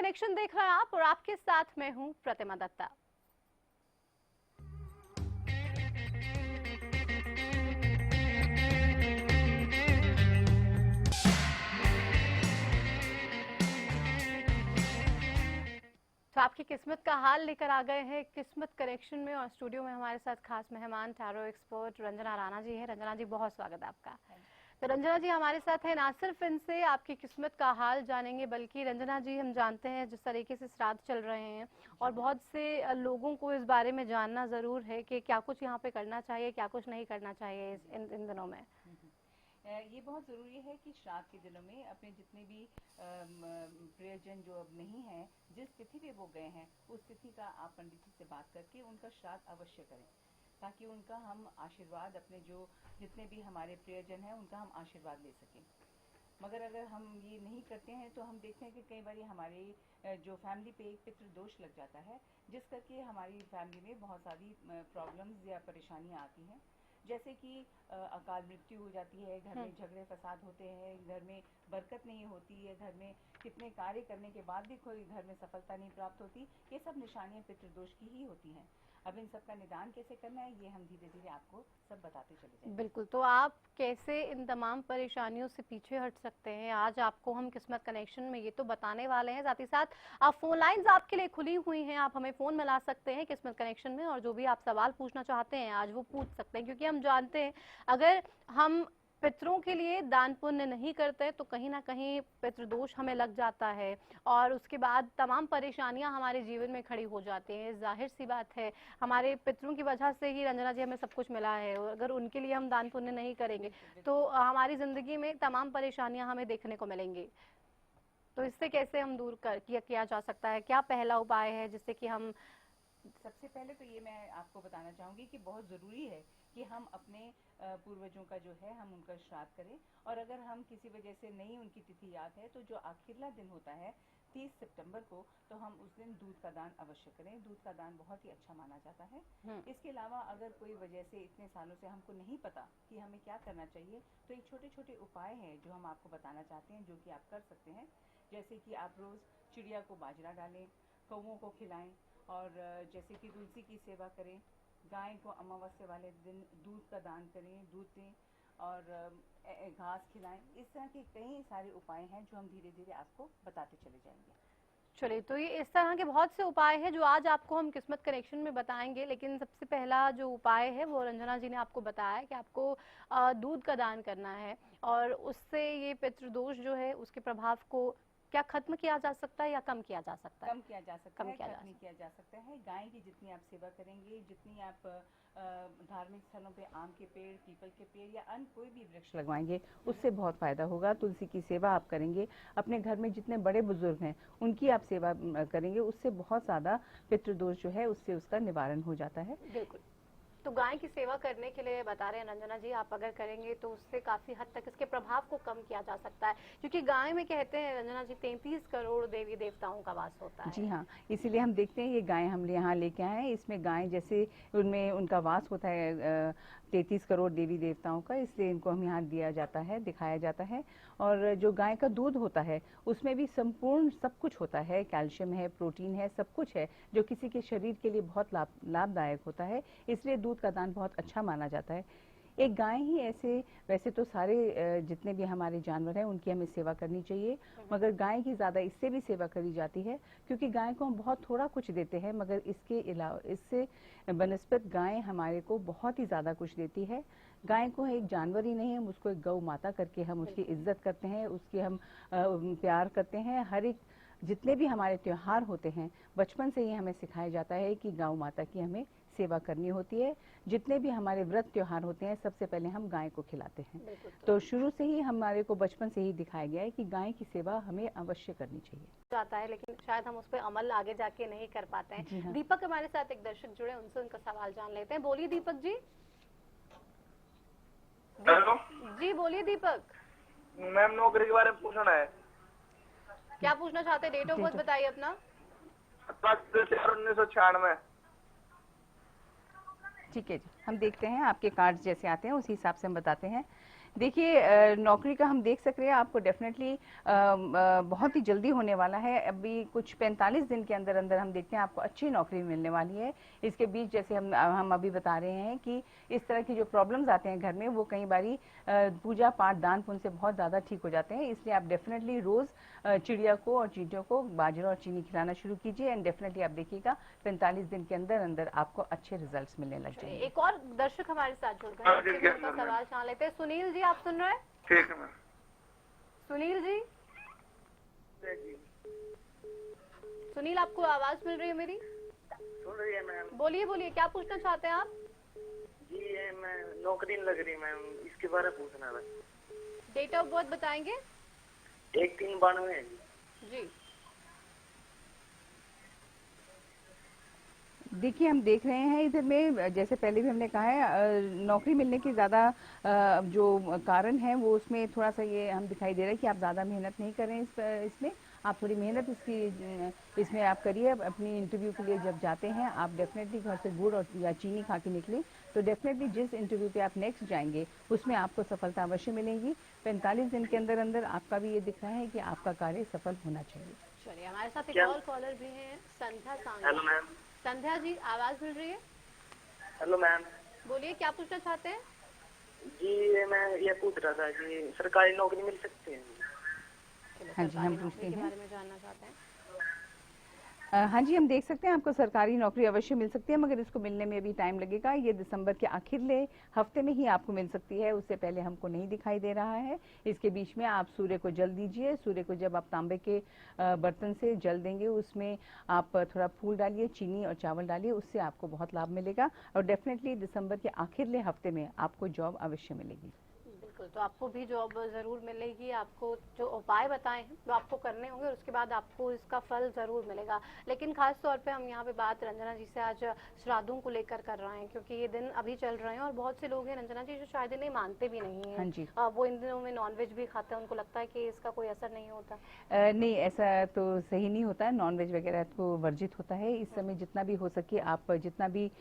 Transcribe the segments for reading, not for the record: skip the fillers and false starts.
Connection देख रहे हैं आप और आपके साथ मैं हूं प्रतिमा दत्ता। तो आपकी किस्मत का हाल लेकर आ गए हैं किस्मत कनेक्शन में, और स्टूडियो में हमारे साथ खास मेहमान टैरो एक्सपर्ट रंजना राणा जी हैं। रंजना जी, बहुत स्वागत है आपका। तो रंजना जी हमारे साथ हैं, ना सिर्फ इनसे आपकी किस्मत का हाल जानेंगे, बल्कि रंजना जी हम जानते हैं जिस तरीके से श्राद्ध चल रहे हैं और बहुत से लोगों को इस बारे में जानना ज़रूर है कि क्या कुछ यहाँ पे करना चाहिए, क्या कुछ नहीं करना चाहिए इन दिनों में। ये बहुत ज़रूरी है कि श्राद्ध के दिनों में अपने जितने भी प्रियजन जो अब नहीं हैं, जिस तिथि पे वो गए हैं, उस तिथि का आप पंडित जी से बात करके उनका श्राद्ध अवश्य करें, ताकि उनका हम आशीर्वाद, अपने जो जितने भी हमारे प्रियजन हैं उनका हम आशीर्वाद ले सकें। मगर अगर हम ये नहीं करते हैं तो हम देखते हैं कि कई बार हमारे जो फैमिली पे एक पितृदोष लग जाता है, जिस करके हमारी फैमिली में बहुत सारी प्रॉब्लम्स या परेशानियाँ आती हैं। जैसे कि अकाल मृत्यु हो जाती है, घर में झगड़े फसाद होते हैं, घर में बरकत नहीं होती है, घर में कितने कार्य करने के बाद भी कोई घर में सफलता नहीं प्राप्त होती। ये सब निशानियां पितृदोष की ही होती हैं। अब इन सब का निदान कैसे करना है, ये हम धीरे धीरे आपको सब बताते चले जाएंगे। बिल्कुल, तो आप कैसे इन तमाम परेशानियों से पीछे हट सकते हैं, आज आपको हम किस्मत कनेक्शन में ये तो बताने वाले हैं। साथ ही साथ आप फोन लाइंस आपके लिए खुली हुई हैं, आप हमें फ़ोन मिला सकते हैं किस्मत कनेक्शन में, और जो भी आप सवाल पूछना चाहते हैं आज वो पूछ सकते हैं। क्योंकि हम जानते हैं अगर हम पितरों के लिए दान पुण्य नहीं करते तो कहीं ना कहीं पितृदोष हमें लग जाता है और उसके बाद तमाम परेशानियां हमारे जीवन में खड़ी हो जाती हैं। जाहिर सी बात है, हमारे पितरों की वजह से ही रंजना जी हमें सब कुछ मिला है, और अगर उनके लिए हम दान पुण्य नहीं करेंगे तो हमारी ज़िंदगी में तमाम परेशानियां हमें देखने को मिलेंगी। तो इससे कैसे हम दूर किया जा सकता है, क्या पहला उपाय है जिससे कि हम। सबसे पहले तो ये मैं आपको बताना चाहूँगी कि बहुत ज़रूरी है कि हम अपने पूर्वजों का जो है हम उनका श्राद्ध करें। और अगर हम किसी वजह से नहीं उनकी तिथि याद है तो जो आखिरला दिन होता है 30 सितंबर को, तो हम उस दिन दूध का दान अवश्य करें। दूध का दान बहुत ही अच्छा माना जाता है। इसके अलावा अगर कोई वजह से इतने सालों से हमको नहीं पता कि हमें क्या करना चाहिए, तो एक छोटे छोटे उपाय हैं जो हम आपको बताना चाहते हैं, जो कि आप कर सकते हैं। जैसे कि आप रोज़ चिड़िया को बाजरा डालें, कौवों को खिलाएं, और जैसे कि तुलसी की सेवा करें, गाय को अमावस्या वाले दिन दूध का दान करें, दूध दें और घास खिलाएं। इस तरह के कई सारे उपाय हैं जो हम धीरे धीरे आपको बताते चले जाएंगे। चलिए, तो ये इस तरह के बहुत से उपाय हैं जो आज आपको हम किस्मत कनेक्शन में बताएंगे, लेकिन सबसे पहला जो उपाय है वो रंजना जी ने आपको बताया कि आपको दूध का दान करना है, और उससे ये पितृदोष जो है उसके प्रभाव को क्या खत्म किया जा सकता है या कम किया जा सकता है? कम किया जा सकता है, खत्म नहीं किया जा सकता है। गाय की जितनी आप सेवा करेंगे, जितनी आप धार्मिक स्थलों पे आम के पेड़, पीपल के पेड़ या अन्य कोई भी वृक्ष लगवाएंगे, उससे बहुत फायदा होगा। तुलसी की सेवा आप करेंगे, अपने घर में जितने बड़े बुजुर्ग हैं उनकी आप सेवा करेंगे, उससे बहुत ज़्यादा पितृदोष जो है उससे उसका निवारण हो जाता है। बिल्कुल। तो गाय की सेवा करने के लिए बता रहे हैं रंजना जी, आप अगर करेंगे तो उससे काफी हद तक इसके प्रभाव को कम किया जा सकता है, क्योंकि गाय में कहते हैं रंजना जी 33 करोड़ देवी देवताओं का वास होता है। जी हाँ, इसीलिए हम देखते हैं ये गाय हम यहाँ लेके आए हैं। इसमें गाय जैसे उनमें उनका वास होता है 33 करोड़ देवी देवताओं का, इसलिए इनको हम यहाँ दिया जाता है, दिखाया जाता है। और जो गाय का दूध होता है उसमें भी संपूर्ण सब कुछ होता है, कैल्शियम है, प्रोटीन है, सब कुछ है, जो किसी के शरीर के लिए बहुत लाभदायक होता है। इसलिए दूध का दान बहुत अच्छा माना जाता है। एक गाय ही ऐसे, वैसे तो सारे जितने भी हमारे जानवर हैं उनकी हमें सेवा करनी चाहिए, मगर गाय की ज़्यादा इससे भी सेवा करी जाती है, क्योंकि गाय को हम बहुत थोड़ा कुछ देते हैं, मगर इसके अलावा इससे बनस्पत गाय हमारे को बहुत ही ज़्यादा कुछ देती है। गाय को एक जानवर ही नहीं, हम उसको एक गौ माता करके हम उसकी इज्जत करते हैं, उसकी हम प्यार करते हैं। हर एक जितने भी हमारे त्योहार होते हैं बचपन से ही हमें सिखाया जाता है कि गौ माता की हमें सेवा करनी होती है। जितने भी हमारे व्रत त्योहार होते हैं सबसे पहले हम गाय को खिलाते हैं। तो शुरू से ही हमारे को बचपन से ही दिखाया गया है कि गाय की सेवा हमें अवश्य करनी चाहिए। जाता है, लेकिन शायद हम उस पर अमल आगे जाके नहीं कर पाते हैं। हाँ। दीपक हमारे साथ एक दर्शक जुड़े, उनसे उनका सवाल जान लेते हैं। बोलिए दीपक जी। हेलो जी बोलिए दीपक। मैम, नौकरी के बारे में पूछना है। क्या पूछना चाहते हैं? डेट ऑफ बर्थ बताइए अपना। 1996। ठीक है जी, हम देखते हैं आपके कार्ड जैसे आते हैं उसी हिसाब से हम बताते हैं। देखिए नौकरी का हम देख सकते हैं, आपको डेफिनेटली बहुत ही जल्दी होने वाला है। अभी कुछ 45 दिन के अंदर अंदर हम देखते हैं आपको अच्छी नौकरी मिलने वाली है। इसके बीच जैसे हम अभी बता रहे हैं कि इस तरह की जो प्रॉब्लम्स आते हैं घर में, वो कई बारी पूजा पाठ दान पुण्य से बहुत ज़्यादा ठीक हो जाते हैं। इसलिए आप डेफिनेटली रोज़ चिड़िया को और चींटियों को बाजरा और चीनी खिलाना शुरू कीजिए एंड डेफिनेटली आप देखिएगा 45 दिन के अंदर अंदर आपको अच्छे रिजल्ट्स मिलने लग जाएंगे। एक और दर्शक हमारे साथ जुड़ गए हैं, हाँ जी, आपसे भी yes, उनका ma'am. सवाल जान लेते हैं। सुनील जी, आप सुन रहे हैं? ठीक है मैम। सुनील जी, सुनील आपको आवाज मिल रही है मेरी? सुन रही है मैम? बोलिए बोलिए, क्या पूछना चाहते हैं आप? जी ये मैं नौकरी नहीं लग रही मैम, इसके बारे में पूछना था। डेट ऑफ बर्थ बताएंगे? 1392 जी। देखिए हम देख रहे हैं इधर में, जैसे पहले भी हमने कहा है, नौकरी मिलने के ज़्यादा जो कारण है वो उसमें थोड़ा सा ये हम दिखाई दे रहा है कि आप ज़्यादा मेहनत नहीं कर रहे हैं इसमें। आप थोड़ी मेहनत इसमें आप करिए। अपनी इंटरव्यू के लिए जब जाते हैं आप डेफिनेटली घर से गुड़ और या चीनी खा के निकले, तो डेफिनेटली जिस इंटरव्यू पे आप नेक्स्ट जाएंगे उसमें आपको सफलता अवश्य मिलेगी। 45 दिन के अंदर अंदर आपका भी ये दिख रहा है कि आपका कार्य सफल होना चाहिए। चलिए, हमारे साथ एक क्या? और कॉलर भी है, संध्या सांग। Hello ma'am. संध्या जी, आवाज मिल रही है? Hello ma'am. बोलिए, क्या पूछना चाहते हैं? जी ये मैं ये पूछ रहा था कि सरकारी नौकरी मिल सकती है? चलो, हाँ जी, हम सरकारी पूछते नौकरी के हैं। बारे में जानना चाहते हैं। हाँ जी, हम देख सकते हैं आपको सरकारी नौकरी अवश्य मिल सकती है, मगर इसको मिलने में भी टाइम लगेगा। ये दिसंबर के आखिरले हफ्ते में ही आपको मिल सकती है, उससे पहले हमको नहीं दिखाई दे रहा है। इसके बीच में आप सूर्य को जल दीजिए। सूर्य को जब आप तांबे के बर्तन से जल देंगे, उसमें आप थोड़ा फूल डालिए, चीनी और चावल डालिए, उससे आपको बहुत लाभ मिलेगा और डेफिनेटली दिसंबर के आखिरले हफ्ते में आपको जॉब अवश्य मिलेगी। बिल्कुल, तो आपको भी जॉब जरूर मिलेगी। आपको जो उपाय बताए हैं वो आपको करने होंगे और उसके बाद आपको इसका फल जरूर मिलेगा। लेकिन खास तौर पे हम यहाँ पे बात रंजना जी से आज श्राद्धों को लेकर कर रहे हैं, क्योंकि ये दिन अभी चल रहे हैं और बहुत से लोग हैं रंजना जी जो शायद इन्हें मानते भी नहीं हाँ है। जी। वो इन दिनों में नॉनवेज भी खाते हैं, उनको लगता है कि इसका कोई असर नहीं होता। नहीं, ऐसा तो सही नहीं होता है। नॉनवेज वगैरह को वर्जित होता है। इस समय जितना भी हो सके आप जितना भी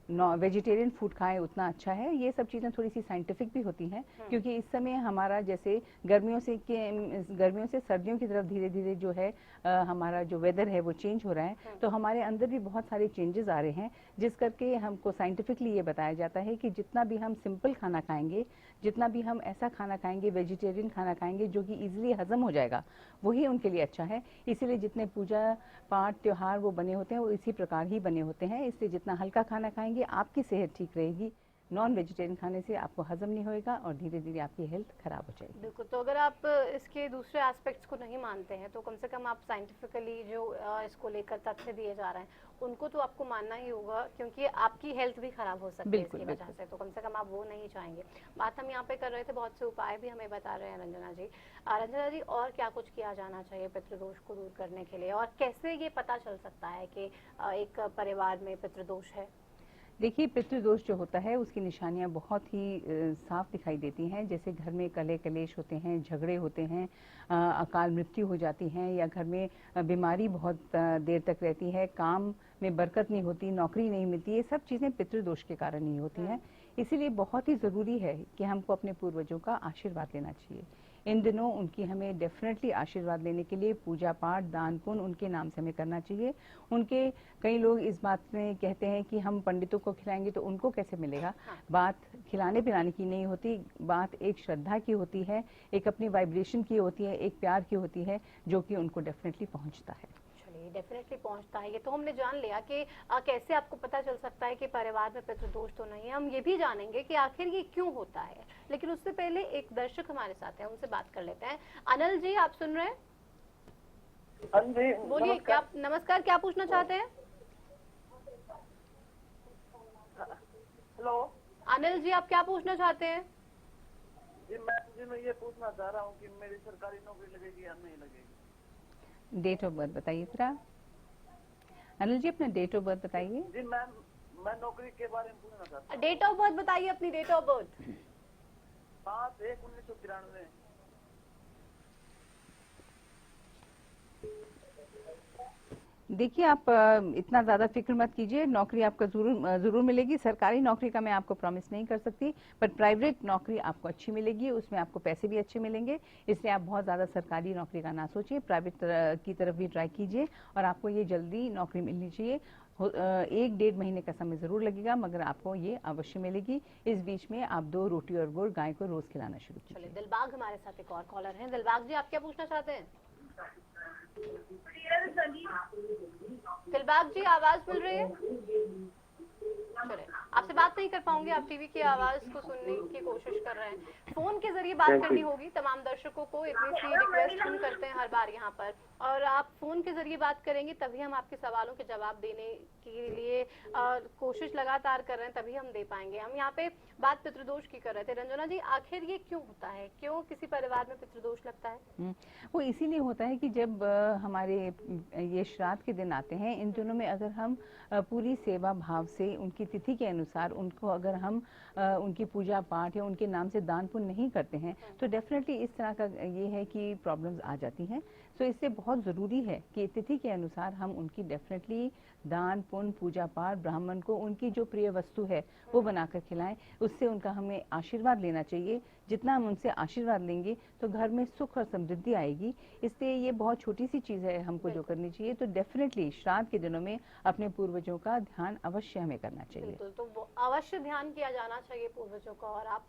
वेजिटेरियन फूड खाएं उतना अच्छा है। ये सब चीज़ें थोड़ी सी साइंटिफिक भी होती हैं, क्योंकि इस समय हमारा जैसे गर्मियों से सर्दियों की तरफ धीरे धीरे जो है हमारा जो वेदर है वो चेंज हो रहा है। तो हमारे अंदर भी बहुत सारे चेंजेस आ रहे हैं, जिस करके हमको साइंटिफिकली ये बताया जाता है कि जितना भी हम सिंपल खाना खाएंगे, जितना भी हम ऐसा खाना खाएंगे, वेजिटेरियन खाना खाएंगे जो कि इजीली हजम हो जाएगा, वही उनके लिए अच्छा है। इसीलिए जितने पूजा पाठ त्योहार वो बने होते हैं वो इसी प्रकार ही बने होते हैं। इसलिए जितना हल्का खाना खाएंगे आपकी सेहत ठीक रहेगी। नॉन वेजिटेरियन खाने से आपको हजम नहीं होएगा और धीरे धीरे आपकी हेल्थ खराब हो जाएगी। बिल्कुल, तो अगर आप इसके दूसरे एस्पेक्ट्स को नहीं मानते हैं तो कम से कम आप साइंटिफिकली जो इसको लेकर तथ्य दिए जा रहे हैं उनको तो आपको मानना ही होगा, क्योंकि आपकी हेल्थ भी खराब हो सकती है इसकी वजह से। तो कम से कम आप वो नहीं चाहेंगे। बात हम यहाँ पे कर रहे थे, बहुत से उपाय भी हमें बता रहे हैं रंजना जी। रंजना जी, और क्या कुछ किया जाना चाहिए पितृदोष को दूर करने के लिए, और कैसे ये पता चल सकता है कि एक परिवार में पितृदोष है? देखिए, पितृदोष जो होता है उसकी निशानियां बहुत ही साफ दिखाई देती हैं। जैसे घर में कलह कलेश होते हैं, झगड़े होते हैं, अकाल मृत्यु हो जाती है, या घर में बीमारी बहुत देर तक रहती है, काम में बरकत नहीं होती, नौकरी नहीं मिलती, ये सब चीज़ें पितृदोष के कारण ही होती हैं। इसीलिए बहुत ही ज़रूरी है कि हमको अपने पूर्वजों का आशीर्वाद लेना चाहिए। इन दिनों उनकी हमें डेफिनेटली आशीर्वाद लेने के लिए पूजा पाठ दान पुण्य उनके नाम से हमें करना चाहिए। उनके कई लोग इस बात में कहते हैं कि हम पंडितों को खिलाएंगे तो उनको कैसे मिलेगा। बात खिलाने पिलाने की नहीं होती, बात एक श्रद्धा की होती है, एक अपनी वाइब्रेशन की होती है, एक प्यार की होती है, जो कि उनको डेफिनेटली पहुंचता है। डेफिनेटली पहुंचता है। ये तो हमने जान लिया कि कैसे आपको पता चल सकता है कि परिवार में पितृदोष तो नहीं है। हम ये भी जानेंगे कि आखिर ये क्यों होता है, लेकिन उससे पहले एक दर्शक हमारे साथ है, उनसे बात कर लेते हैं। अनिल जी, आप सुन रहे हैं? हाँ जी, बोलिए, क्या नमस्कार, क्या पूछना चाहते हैं? हेलो अनिल जी, आप क्या पूछना चाहते हैं? जी मैं ये पूछना चाह रहा हूँ कि मेरी सरकारी नौकरी लगेगी या नहीं लगेगी? डेट ऑफ बर्थ बताइए फिर आप। अनिल जी, अपना डेट ऑफ बर्थ बताइए। जी मैम, मैं नौकरी के बारे में पूछना चाहता हूँ। डेट ऑफ बर्थ बताइए, अपनी डेट ऑफ बर्थ। 5/1/1993। देखिए, आप इतना ज़्यादा फिक्र मत कीजिए, नौकरी आपको ज़रूर मिलेगी। सरकारी नौकरी का मैं आपको प्रॉमिस नहीं कर सकती, पर प्राइवेट नौकरी आपको अच्छी मिलेगी, उसमें आपको पैसे भी अच्छे मिलेंगे। इसलिए आप बहुत ज़्यादा सरकारी नौकरी का ना सोचिए, प्राइवेट की तरफ भी ट्राई कीजिए और आपको ये जल्दी नौकरी मिलनी चाहिए। 1-1.5 महीने का समय ज़रूर लगेगा, मगर आपको ये अवश्य मिलेगी। इस बीच में आप 2 रोटी और गुड़ गाय को रोज़ खिलाना शुरू कीजिए। चलिए, दिलबाग हमारे साथ एक और कॉलर हैं। दिलबाग जी, आप क्या पूछना चाहते हैं? दिलबाग जी, आवाज मिल रही है? चले, आपसे बात नहीं कर पाऊंगी, आप टीवी की आवाज को सुनने की कोशिश कर रहे हैं। फोन के जरिए बात करनी होगी। तमाम दर्शकों को इतनी सी रिक्वेस्ट हम करते हैं हर बार यहाँ पर, और आप फोन के जरिए बात करेंगे तभी हम आपके सवालों के जवाब देने के लिए कोशिश लगातार कर रहे हैं, तभी हम दे पाएंगे। हम यहाँ पे बात पितृदोष की कर रहे थे। रंजना जी, आखिर ये क्यों होता है? क्यों किसी परिवार में पितृदोष लगता है? वो इसीलिए होता है कि जब हमारे ये श्राद्ध के दिन आते हैं, इन दिनों में अगर हम पूरी सेवा भाव से उनकी तिथि के अनुसार उनको अगर हम उनकी पूजा पाठ या उनके नाम से दान पुण्य नहीं करते हैं, तो डेफिनेटली इस तरह का ये है कि प्रॉब्लम्स आ जाती हैं। सो इससे बहुत ज़रूरी है कि तिथि के अनुसार हम उनकी डेफिनेटली दान पुण्य, पूजा पाठ, ब्राह्मण को उनकी जो प्रिय वस्तु है वो बनाकर खिलाएं। उससे उनका हमें आशीर्वाद लेना चाहिए। जितना हम उनसे आशीर्वाद लेंगे तो घर में सुख और समृद्धि आएगी। इसलिए ये बहुत छोटी सी चीज़ है हमको जो करनी चाहिए। तो डेफिनेटली श्राद्ध के दिनों में अपने पूर्वजों का ध्यान अवश्य हमें करना चाहिए। बिल्कुल, तो वो अवश्य ध्यान किया जाना चाहिए पूर्वजों का, और आप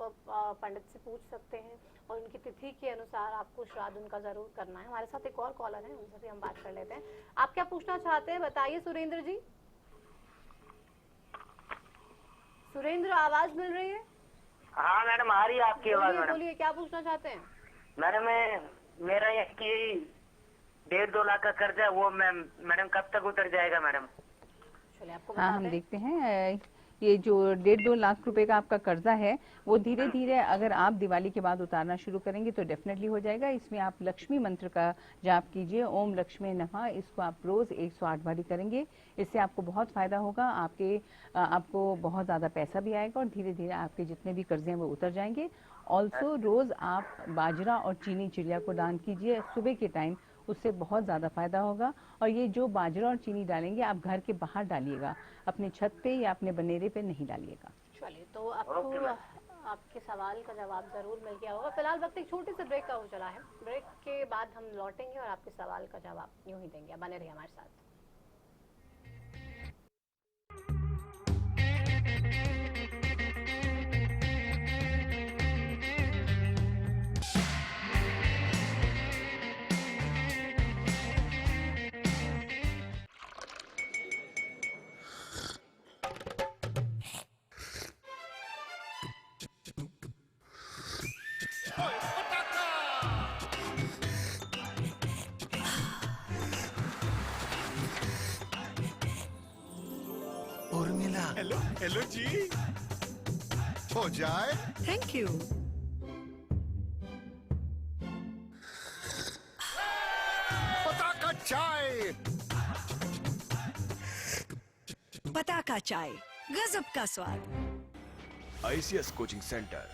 पंडित से पूछ सकते हैं और उनकी तिथि के अनुसार आपको श्राद्ध उनका जरूर करना है। हमारे साथ एक और कॉलर है, उनसे भी हम बात कर लेते हैं। आप क्या पूछना चाहते हैं, बताइए सुरेंद्र जी। सुरेंद्र, आवाज मिल रही है? हाँ मैडम, आ रही है आपकी आवाज। मैडम बोलिए, क्या पूछना चाहते हैं? मैडम, मेरा ये कि 1.5-2 लाख का कर्जा है, वो मैडम कब तक उतर जाएगा मैडम? चलिए, आपको हाँ, बताते हम हैं। देखते हैं। ये जो 1.5-2 लाख रुपए का आपका कर्जा है, वो धीरे धीरे अगर आप दिवाली के बाद उतारना शुरू करेंगे तो डेफिनेटली हो जाएगा। इसमें आप लक्ष्मी मंत्र का जाप कीजिए, ओम लक्ष्मी नमः। इसको आप रोज 108 बारी करेंगे। इससे आपको बहुत फायदा होगा। आपको बहुत ज्यादा पैसा भी आएगा और धीरे धीरे आपके जितने भी कर्जे हैं वो उतर जाएंगे। ऑल्सो रोज आप बाजरा और चीनी चिड़िया को दान कीजिए सुबह के टाइम, उससे बहुत ज़्यादा फायदा होगा। और ये जो बाजरा और चीनी डालेंगे आप घर के बाहर डालिएगा, अपने छत पे या अपने बनेरे पे नहीं डालिएगा। चलिए, तो आपको आपके सवाल का जवाब जरूर मिल गया होगा। फिलहाल वक्त एक छोटे से ब्रेक का हो चला है। ब्रेक के बाद हम लौटेंगे और आपके सवाल का जवाब यूं ही देंगे। बने रहिए हमारे साथ। उर्मिला, हेलो हेलो जी, हो जाए। Thank you. पताका चाय। पताका चाय, गजब का स्वाद। ICS coaching centre.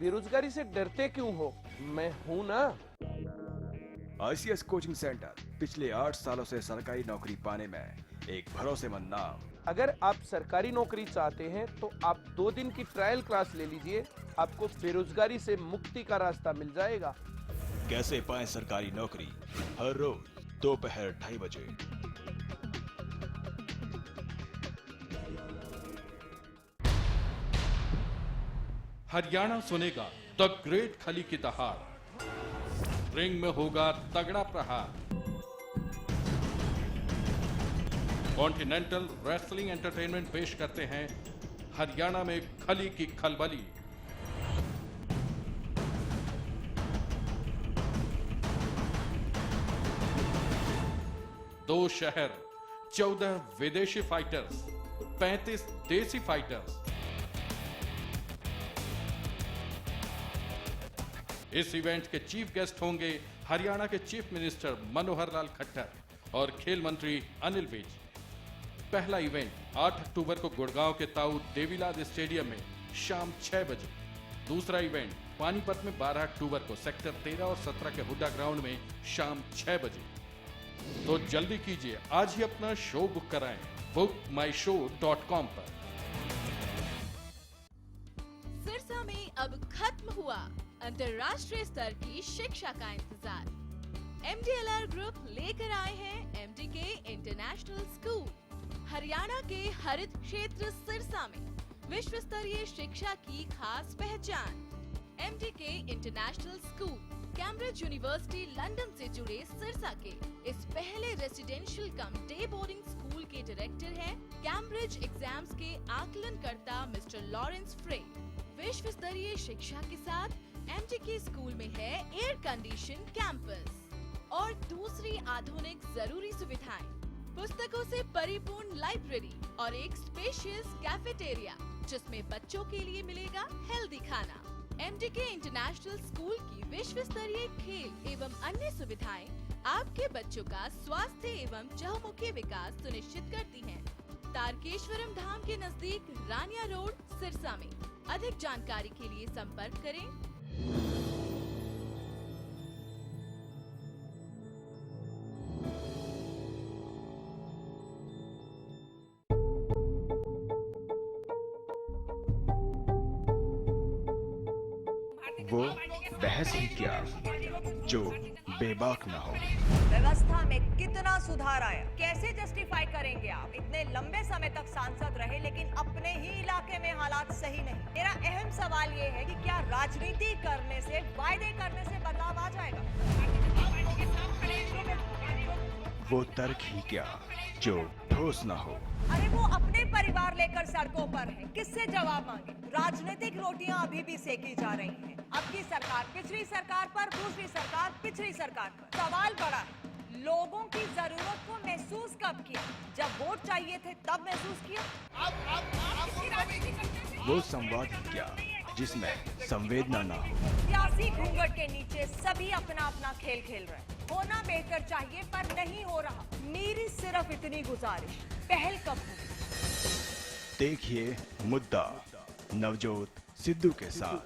बेरोजगारी से डरते क्यों हो? मैं हूं ना। ICS कोचिंग सेंटर पिछले 8 सालों से सरकारी नौकरी पाने में एक भरोसेमंद नाम। अगर आप सरकारी नौकरी चाहते हैं तो आप 2 दिन की ट्रायल क्लास ले लीजिए, आपको बेरोजगारी से मुक्ति का रास्ता मिल जाएगा। कैसे पाएं सरकारी नौकरी? हर रोज दोपहर 2:30 बजे। हरियाणा सुनेगा द ग्रेट खली की दहाड़, रिंग में होगा तगड़ा प्रहार। कॉन्टिनेंटल रेसलिंग एंटरटेनमेंट पेश करते हैं हरियाणा में खली की खलबली। दो शहर, 14 विदेशी फाइटर्स, 35 देसी फाइटर्स। इस इवेंट के चीफ गेस्ट होंगे हरियाणा के चीफ मिनिस्टर मनोहर लाल खट्टर और खेल मंत्री अनिल विज। पहला इवेंट 8 अक्टूबर को गुड़गांव के ताऊ देवीलाल स्टेडियम में शाम 6 बजे। दूसरा इवेंट पानीपत में 12 अक्टूबर को सेक्टर 13 और 17 के हुड्डा ग्राउंड में शाम 6 बजे। तो जल्दी कीजिए, आज ही अपना शो बुक कराएं bookmyshow.com पर। सिरसा में अब खत्म हुआ अंतर्राष्ट्रीय स्तर की शिक्षा का इंतजार। MDLR ग्रुप लेकर आए हैं MDK इंटरनेशनल स्कूल। हरियाणा के हरित क्षेत्र सिरसा में विश्व स्तरीय शिक्षा की खास पहचान। MDK international school Cambridge university London से जुड़े सिरसा के इस पहले रेसिडेंशियल कम डे बोर्डिंग स्कूल के डायरेक्टर हैं कैम्ब्रिज एग्जाम्स के आकलनकर्ता मिस्टर लॉरेंस फ्रे। विश्व स्तरीय शिक्षा के साथ MDK स्कूल में है एयर कंडीशन कैंपस और दूसरी आधुनिक जरूरी सुविधाएं, पुस्तकों से परिपूर्ण लाइब्रेरी और एक स्पेशियस कैफेटेरिया जिसमें बच्चों के लिए मिलेगा हेल्दी खाना। MDK इंटरनेशनल स्कूल की विश्व स्तरीय खेल एवं अन्य सुविधाएं आपके बच्चों का स्वास्थ्य एवं चहुमुखी विकास सुनिश्चित करती हैं। तारकेश्वरम धाम के नजदीक रानिया रोड सिरसा में। अधिक जानकारी के लिए संपर्क करें। वो बहस ही क्या जो बेबाक ना हो। व्यवस्था में कितना सुधार आया, कैसे जस्टिफाई करेंगे आप? इतने लंबे समय तक सांसद रहे लेकिन अपने ही इलाके में हालात सही नहीं। मेरा अहम सवाल ये है कि क्या राजनीति करने से, वायदे करने से बदलाव आ जाएगा? वो तर्क ही क्या जो ठोस ना हो। अरे वो अपने परिवार लेकर सड़कों पर है, किससे जवाब मांगे? राजनीतिक रोटियां अभी भी सेकी जा रही हैं। अब की सरकार पिछली सरकार पर, दूसरी सरकार पिछली सरकार पर। सवाल बड़ा है, लोगों की जरूरत को महसूस कब किया? जब वोट चाहिए थे तब महसूस किया? वो संवाद ही क्या जिसमें संवेदना ना हो। सियासी घूंघट के नीचे सभी अपना अपना खेल खेल रहे हैं। होना बेहतर चाहिए पर नहीं हो रहा। मेरी सिर्फ इतनी गुजारिश, पहल कब होगी? देखिए मुद्दा नवजोत सिद्धू के साथ।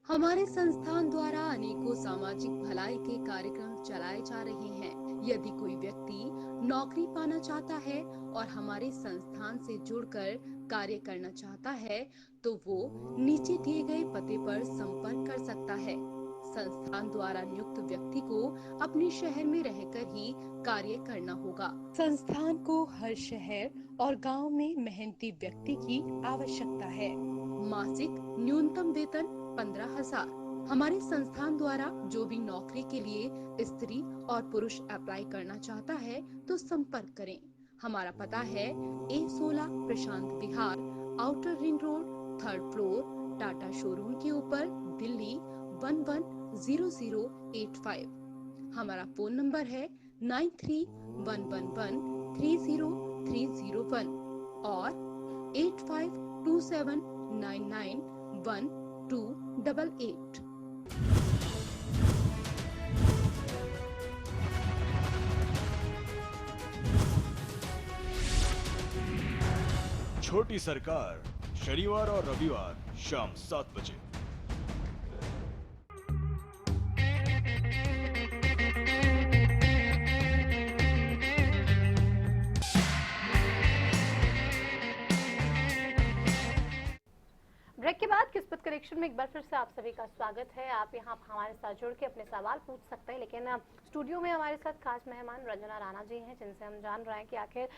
हमारे संस्थान द्वारा अनेकों सामाजिक भलाई के कार्यक्रम चलाए जा रहे हैं। यदि कोई व्यक्ति नौकरी पाना चाहता है और हमारे संस्थान से जुड़कर कार्य करना चाहता है तो वो नीचे दिए गए पते पर संपर्क कर सकता है। संस्थान द्वारा नियुक्त व्यक्ति को अपने शहर में रहकर ही कार्य करना होगा। संस्थान को हर शहर और गांव में मेहनती व्यक्ति की आवश्यकता है। मासिक न्यूनतम वेतन 15,000। हमारे संस्थान द्वारा जो भी नौकरी के लिए स्त्री और पुरुष अप्लाई करना चाहता है तो संपर्क करें। हमारा पता है A16 Prashant Vihar, outer ring road, 3rd floor, Tata showroom के ऊपर, दिल्ली 110085। हमारा फोन नंबर है 9311130301 और 8527991288। छोटी सरकार शनिवार और रविवार शाम 7 बजे। ब्रेक के बाद किस्मत कनेक्शन में एक बार फिर से आप सभी का स्वागत है। आप यहाँ हमारे साथ जुड़ के अपने सवाल पूछ सकते हैं, लेकिन स्टूडियो में हमारे साथ खास मेहमान रंजना राणा जी हैं जिनसे हम जान रहे हैं कि आखिर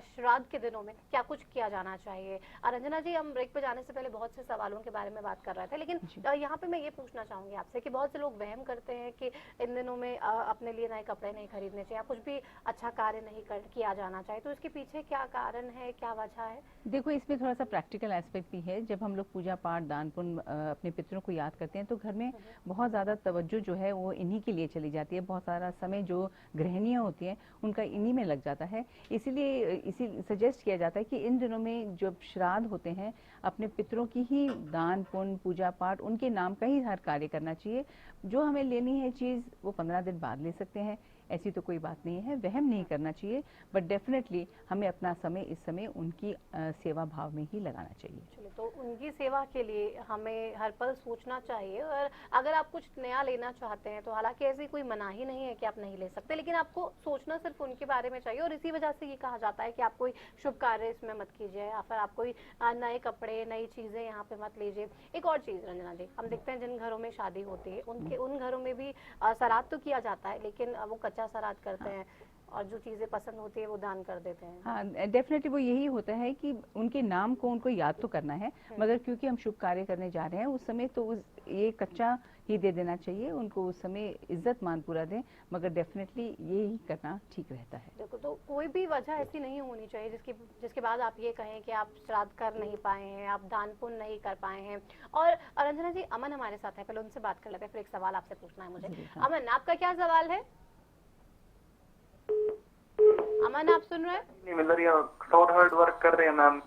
श्राद्ध के दिनों में क्या कुछ किया जाना चाहिए। रंजना जी, हम ब्रेक पे जाने से पहले बहुत से सवालों के बारे में बात कर रहे थे, लेकिन यहाँ पे मैं ये पूछना चाहूँगी आपसे कि बहुत से लोग वहम करते हैं कि इन दिनों में अपने लिए नए कपड़े नहीं खरीदने चाहिए या कुछ भी अच्छा कार्य नहीं किया जाना चाहिए, तो इसके पीछे क्या कारण है, क्या वजह है? देखो, इसमें थोड़ा सा प्रैक्टिकल एस्पेक्ट भी है। जब हम लोग पूजा पाठ, दान पुण्य अपने पितरों को याद करते हैं तो घर में बहुत ज़्यादा तवज्जो जो है वो इन्हीं के लिए चली जाती है। बहुत सारा समय जो गृहिणियाँ होती हैं उनका इन्हीं में लग जाता है। इसी सजेस्ट किया जाता है कि इन दिनों में जब श्राद्ध होते हैं अपने पितरों की ही दान पुण्य, पूजा पाठ, उनके नाम का ही हर कार्य करना चाहिए। जो हमें लेनी है चीज़ वो 15 दिन बाद ले सकते हैं। ऐसी तो कोई बात नहीं है, वहम नहीं करना चाहिए, बट डेफिनेटली हमें अपना समय इस समय उनकी सेवा भाव में ही लगाना चाहिए। चलिए, तो उनकी सेवा के लिए हमें हर पल सोचना चाहिए, और अगर आप कुछ नया लेना चाहते हैं तो हालांकि ऐसी कोई मनाही नहीं है कि आप नहीं ले सकते, लेकिन आपको सोचना सिर्फ उनके बारे में चाहिए। और इसी वजह से ये कहा जाता है कि आप कोई शुभ कार्य इसमें मत कीजिए, या फिर आप कोई नए कपड़े नई चीजें यहाँ पे मत लीजिए। एक और चीज रंजना जी, हम देखते हैं जिन घरों में शादी होती है उन घरों में भी श्राद्ध तो किया जाता है, लेकिन वो कच्चा श्राद्ध करते हैं और जो चीजें पसंद होती है वो दान कर देते हैं। हाँ, डेफिनेटली वो यही होता है कि उनके नाम को उनको याद तो करना है, मगर क्योंकि हम शुभ कार्य करने जा रहे हैं उस समय तो ये कच्चा ही दे देना चाहिए उनको, उस समय इज्जत मान पूरा दें, मगर डेफिनेटली ये ही करना ठीक रहता है। देखो, तो कोई भी वजह ऐसी नहीं होनी चाहिए जिसके बाद आप ये कहें कि आप श्राद्ध कर नहीं पाए हैं, आप दान पुण्य नहीं कर पाए हैं। और रंजना जी, अमन हमारे साथ है, पहले उनसे बात कर लेते हैं, फिर एक सवाल आपसे पूछना है मुझे। अमन, आपका क्या सवाल है? अमन, आप सुन रहे हैं? नहीं मिल रही है, शॉर्ट हार्ड वर्क कर रहे हैं मैम।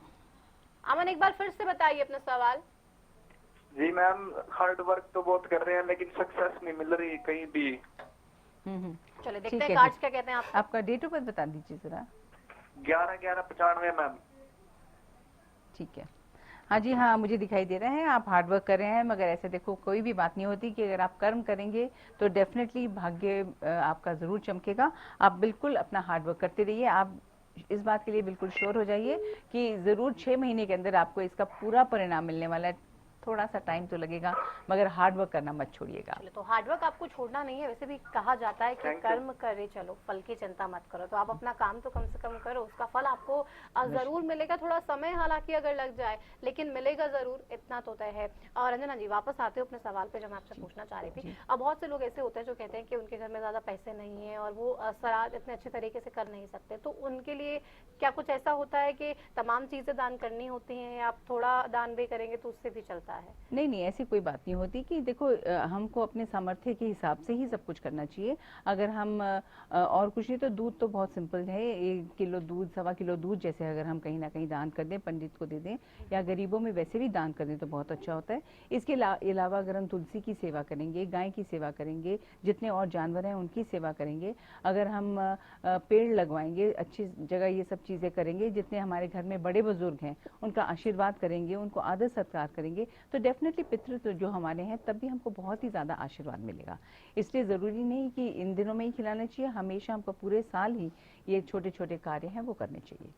अमन, एक बार फिर से बताइए अपना सवाल। जी मैम, हार्ड वर्क तो बहुत कर रहे हैं लेकिन सक्सेस नहीं मिल रही कहीं भी। चलिए देखते हैं कार्ड्स क्या कहते हैं। आपका डेट ऑफ बर्थ बता दीजिए जरा। 11/11/95 मैम। ठीक है, हाँ जी, हाँ मुझे दिखाई दे रहा है आप हार्ड वर्क कर रहे हैं, मगर ऐसे देखो कोई भी बात नहीं होती कि अगर आप कर्म करेंगे तो डेफिनेटली भाग्य आपका जरूर चमकेगा। आप बिल्कुल अपना हार्ड वर्क करते रहिए, आप इस बात के लिए बिल्कुल श्योर हो जाइए कि जरूर 6 महीने के अंदर आपको इसका पूरा परिणाम मिलने वाला है। थोड़ा सा टाइम तो लगेगा, मगर हार्ड वर्क करना मत छोड़िएगा। तो हार्ड वर्क आपको छोड़ना नहीं है, वैसे भी कहा जाता है कि कर्म करे चलो, फल की चिंता मत करो। तो आप अपना काम तो कम से कम करो, उसका फल आपको जरूर मिलेगा। थोड़ा समय हालांकि अगर लग जाए, लेकिन मिलेगा जरूर, इतना तो तय है। और रंजना जी, वापस आते हो अपने सवाल पे जो मैं आपसे पूछना चाह रही थी। अब बहुत से लोग ऐसे होते हैं जो कहते हैं कि उनके घर में ज्यादा पैसे नहीं है और वो श्राद्ध इतने अच्छे तरीके से कर नहीं सकते, तो उनके लिए क्या कुछ ऐसा होता है कि तमाम चीजें दान करनी होती हैं, या आप थोड़ा दान भी करेंगे तो उससे भी चलता है? नहीं, ऐसी कोई बात नहीं होती कि देखो हमको अपने सामर्थ्य के हिसाब से ही सब कुछ करना चाहिए। अगर हम और कुछ नहीं तो दूध तो बहुत सिंपल है, 1 किलो दूध, 1.25 किलो दूध जैसे अगर हम कहीं ना कहीं दान कर दें, पंडित को दे दें या गरीबों में वैसे भी दान कर दें तो बहुत अच्छा होता है। इसके अलावा अगर हम तुलसी की सेवा करेंगे, गाय की सेवा करेंगे, जितने और जानवर हैं उनकी सेवा करेंगे, अगर हम पेड़ लगवाएंगे, अच्छी जगह ये सब चीज़ें करेंगे, जितने हमारे घर में बड़े बुजुर्ग हैं उनका आशीर्वाद करेंगे, उनको आदर सत्कार करेंगे, तो डेफिनेटली पितृ तो जो हमारे हैं तब भी हमको बहुत ही ज़्यादा आशीर्वाद मिलेगा। इसलिए ज़रूरी नहीं कि इन दिनों में ही खिलाना चाहिए, हमेशा हमको पूरे साल ही ये छोटे छोटे कार्य हैं वो करने चाहिए।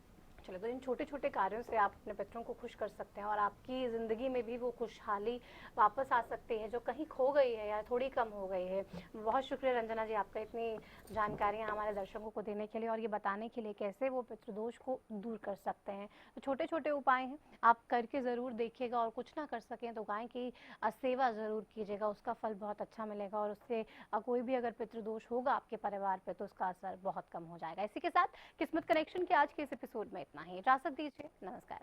चलो, तो इन छोटे छोटे कार्यों से आप अपने पितरों को खुश कर सकते हैं और आपकी ज़िंदगी में भी वो खुशहाली वापस आ सकती है जो कहीं खो गई है या थोड़ी कम हो गई है। बहुत शुक्रिया रंजना जी आपका इतनी जानकारियाँ हमारे दर्शकों को देने के लिए और ये बताने के लिए कैसे वो पितृदोष को दूर कर सकते हैं। तो छोटे छोटे उपाय हैं, आप करके ज़रूर देखिएगा, और कुछ ना कर सकें तो गाय की सेवा ज़रूर कीजिएगा, उसका फल बहुत अच्छा मिलेगा और उससे कोई भी अगर पितृदोष होगा आपके परिवार पर तो उसका असर बहुत कम हो जाएगा। इसी के साथ किस्मत कनेक्शन के आज के इस एपिसोड में इतना ही। इजाजत दीजिए, नमस्कार।